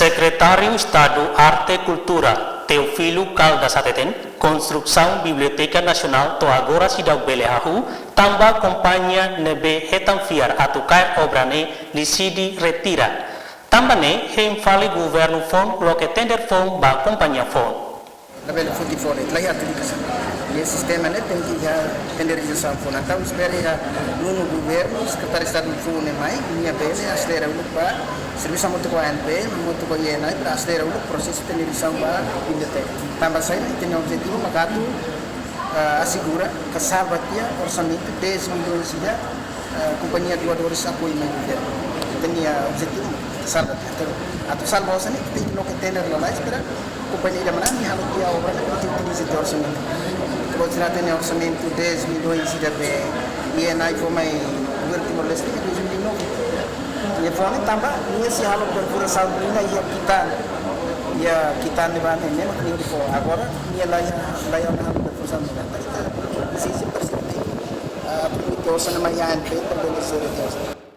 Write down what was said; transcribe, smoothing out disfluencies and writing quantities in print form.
Secretário Estado Arte e Cultura, Teofilo Caldas Ateten, Construção Biblioteca Nacional to agora Cidade Belehahu, tambah companhia nebe hetam fiar atukai obrane decidi retira. Tambane hem fale governo fon lo que tender fon ba companhia fon. La bella futi fuori, la hiatu di casa. Il sistema ne pengi ya tenderização fon. Então espera ya nuno governo, secretário de Estado fon ne mai, minha bele aslera ulu ba serviço muito com a ANP, muito com a INA, para aslera ulu processo de tenderização ba biblioteca. Tambah saya tem objetivo magatu assegura que salva dia orçamento 10 milhões de companhia de doadores apoio no governo. Tinha objetivo salva dia. Atau salva orçamento tem que não tender lá espera companhia da mana minha dia obra que utiliza de orçamento. Kalau tidak tem orçamento 10 milhões de INA foi mai governo Timor-Leste que 2009. Ya fone tambah ini si halo berkurang ini ya kita ni bane memang ni di fone agora ni layan halo berkurang sisi persisiti perlu itu sana mayan pe perlu